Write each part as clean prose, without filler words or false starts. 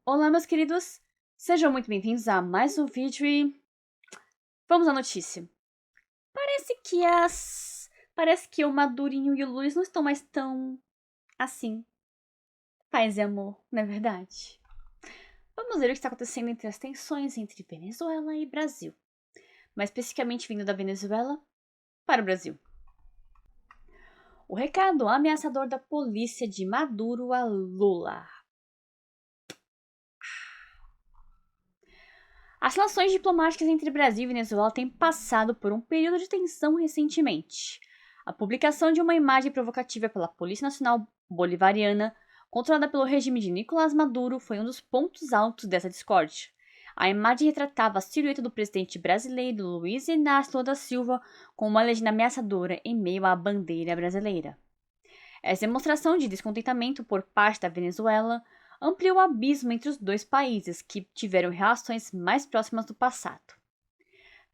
Olá, meus queridos! Sejam muito bem-vindos a mais um vídeo e vamos à notícia. Parece que o Madurinho e o Luiz não estão mais tão assim. Paz e amor, não é verdade? Vamos ver o que está acontecendo entre as tensões entre Venezuela e Brasil. Mais especificamente vindo da Venezuela para o Brasil. O recado ameaçador da polícia de Maduro a Lula. As relações diplomáticas entre Brasil e Venezuela têm passado por um período de tensão recentemente. A publicação de uma imagem provocativa pela Polícia Nacional Bolivariana, controlada pelo regime de Nicolás Maduro, foi um dos pontos altos dessa discórdia. A imagem retratava a silhueta do presidente brasileiro Luiz Inácio Lula da Silva com uma legenda ameaçadora em meio à bandeira brasileira. Essa demonstração de descontentamento por parte da Venezuela ampliou o abismo entre os dois países, que tiveram relações mais próximas do passado.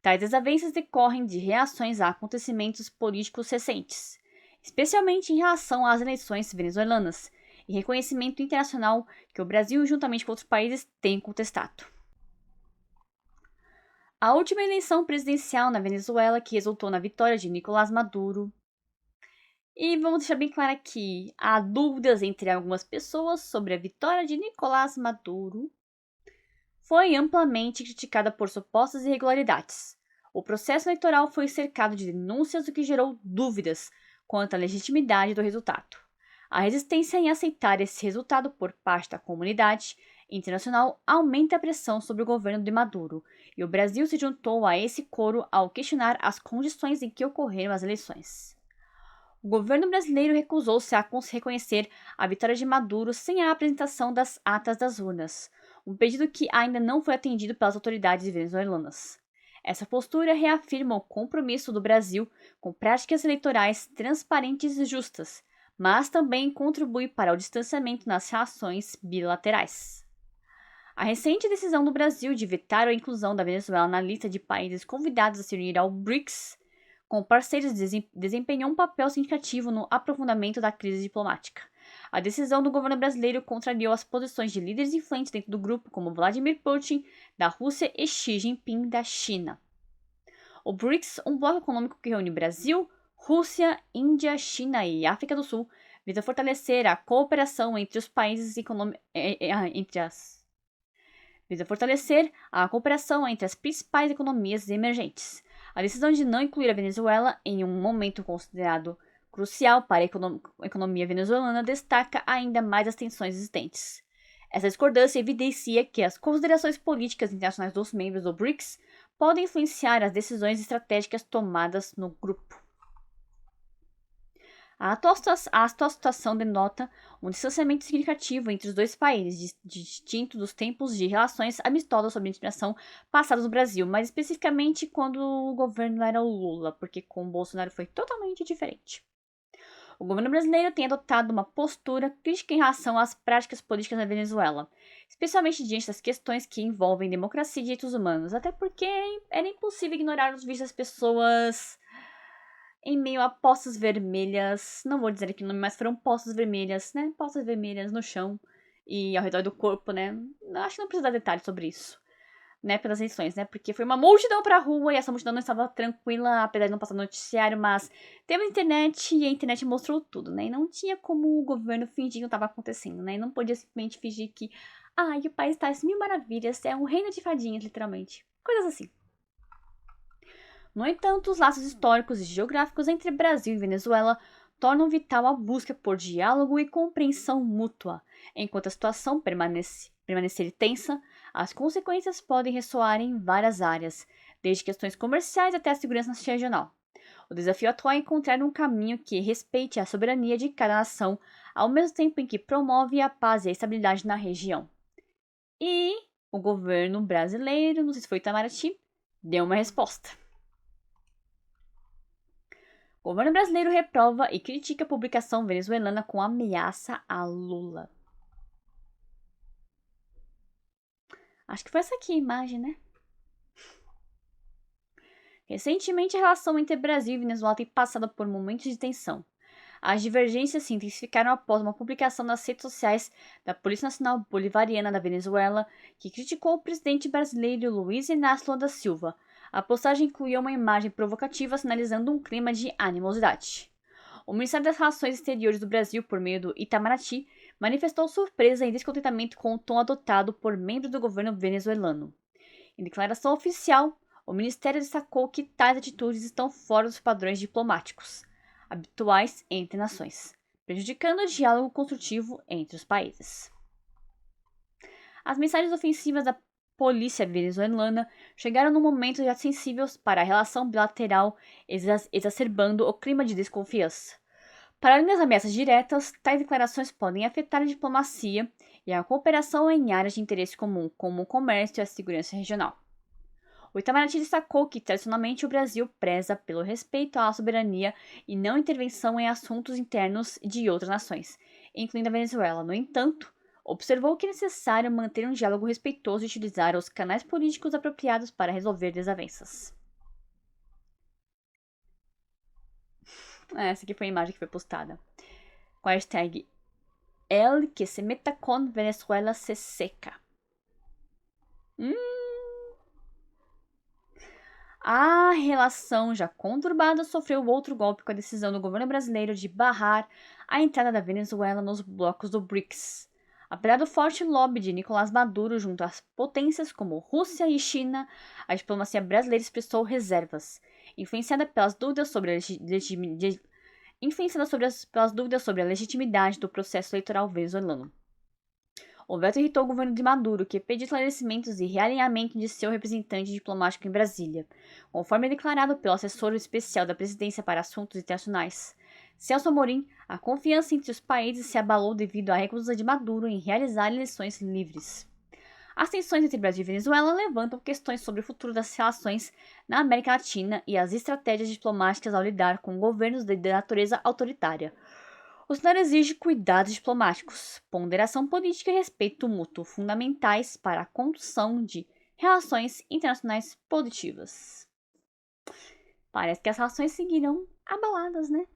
Tais desavenças decorrem de reações a acontecimentos políticos recentes, especialmente em relação às eleições venezuelanas, e reconhecimento internacional que o Brasil, juntamente com outros países, tem contestado. A última eleição presidencial na Venezuela, que resultou na vitória de Nicolás Maduro. E vamos deixar bem claro aqui, há dúvidas entre algumas pessoas sobre a vitória de Nicolás Maduro. Foi amplamente criticada por supostas irregularidades. O processo eleitoral foi cercado de denúncias, o que gerou dúvidas quanto à legitimidade do resultado. A resistência em aceitar esse resultado por parte da comunidade internacional aumenta a pressão sobre o governo de Maduro, e o Brasil se juntou a esse coro ao questionar as condições em que ocorreram as eleições. O governo brasileiro recusou-se a reconhecer a vitória de Maduro sem a apresentação das atas das urnas, um pedido que ainda não foi atendido pelas autoridades venezuelanas. Essa postura reafirma o compromisso do Brasil com práticas eleitorais transparentes e justas, mas também contribui para o distanciamento nas relações bilaterais. A recente decisão do Brasil de vetar a inclusão da Venezuela na lista de países convidados a se unir ao BRICS com parceiros desempenhou um papel significativo no aprofundamento da crise diplomática. A decisão do governo brasileiro contrariou as posições de líderes influentes dentro do grupo, como Vladimir Putin, da Rússia, e Xi Jinping, da China. O BRICS, um bloco econômico que reúne Brasil, Rússia, Índia, China e África do Sul, visa fortalecer a cooperação entre os países entre as principais economias emergentes. A decisão de não incluir a Venezuela em um momento considerado crucial para a economia venezuelana destaca ainda mais as tensões existentes. Essa discordância evidencia que as considerações políticas internacionais dos membros do BRICS podem influenciar as decisões estratégicas tomadas no grupo. A atual situação denota um distanciamento significativo entre os dois países, distinto dos tempos de relações amistosas sob administração passadas no Brasil, mas especificamente quando o governo era o Lula, porque com o Bolsonaro foi totalmente diferente. O governo brasileiro tem adotado uma postura crítica em relação às práticas políticas na Venezuela, especialmente diante das questões que envolvem democracia e direitos humanos, até porque era impossível ignorar os vídeos das pessoas em meio a poças vermelhas, não vou dizer aqui o nome, mas foram poças vermelhas, né? Poças vermelhas no chão e ao redor do corpo, né? Acho que não precisa dar detalhes sobre isso, né? Pelas eleições, né? Porque foi uma multidão pra rua e essa multidão não estava tranquila, apesar de não passar no noticiário, mas teve internet e a internet mostrou tudo, né? E não tinha como o governo fingir que não estava acontecendo, né? E não podia simplesmente fingir que, o país está às mil maravilhas, é um reino de fadinhas, literalmente. Coisas assim. No entanto, os laços históricos e geográficos entre Brasil e Venezuela tornam vital a busca por diálogo e compreensão mútua. Enquanto a situação permanecer tensa, as consequências podem ressoar em várias áreas, desde questões comerciais até a segurança regional. O desafio atual é encontrar um caminho que respeite a soberania de cada nação, ao mesmo tempo em que promove a paz e a estabilidade na região. E o governo brasileiro, não sei se foi Itamaraty, deu uma resposta. O governo brasileiro reprova e critica a publicação venezuelana com ameaça a Lula. Acho que foi essa aqui a imagem, né? Recentemente, a relação entre Brasil e Venezuela tem passado por momentos de tensão. As divergências se intensificaram após uma publicação nas redes sociais da Polícia Nacional Bolivariana da Venezuela, que criticou o presidente brasileiro Luiz Inácio Lula da Silva. A postagem incluía uma imagem provocativa sinalizando um clima de animosidade. O Ministério das Relações Exteriores do Brasil, por meio do Itamaraty, manifestou surpresa e descontentamento com o tom adotado por membros do governo venezuelano. Em declaração oficial, o Ministério destacou que tais atitudes estão fora dos padrões diplomáticos habituais entre nações, prejudicando o diálogo construtivo entre os países. As mensagens ofensivas da polícia venezuelana chegaram num momento já sensível para a relação bilateral, exacerbando o clima de desconfiança. Para além das ameaças diretas, tais declarações podem afetar a diplomacia e a cooperação em áreas de interesse comum, como o comércio e a segurança regional. O Itamaraty destacou que, tradicionalmente, o Brasil preza pelo respeito à soberania e não intervenção em assuntos internos de outras nações, incluindo a Venezuela. No entanto, observou que é necessário manter um diálogo respeitoso e utilizar os canais políticos apropriados para resolver desavenças. Essa aqui foi a imagem que foi postada. Com a hashtag El que se meta con Venezuela se seca. A relação já conturbada sofreu outro golpe com a decisão do governo brasileiro de barrar a entrada da Venezuela nos blocos do BRICS. Apesar do forte lobby de Nicolás Maduro junto às potências como Rússia e China, a diplomacia brasileira expressou reservas, influenciada pelas dúvidas sobre a legitimidade do processo eleitoral venezuelano. O veto irritou o governo de Maduro, que pediu esclarecimentos e realinhamento de seu representante diplomático em Brasília, conforme declarado pelo assessor especial da presidência para assuntos internacionais. Celso Amorim, a confiança entre os países se abalou devido à recusa de Maduro em realizar eleições livres. As tensões entre Brasil e Venezuela levantam questões sobre o futuro das relações na América Latina e as estratégias diplomáticas ao lidar com governos de natureza autoritária. O cenário exige cuidados diplomáticos, ponderação política e respeito mútuo, fundamentais para a condução de relações internacionais positivas. Parece que as relações seguirão abaladas, né?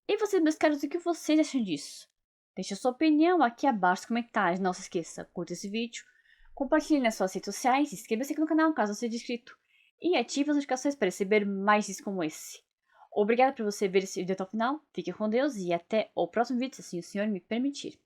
E vocês, meus caros, o que vocês acham disso? Deixe a sua opinião aqui abaixo nos comentários. Não se esqueça, curta esse vídeo, compartilhe nas suas redes sociais, inscreva-se aqui no canal caso não seja inscrito e ative as notificações para receber mais vídeos como esse. Obrigada por você ver esse vídeo até o final, fique com Deus e até o próximo vídeo, se assim o Senhor me permitir.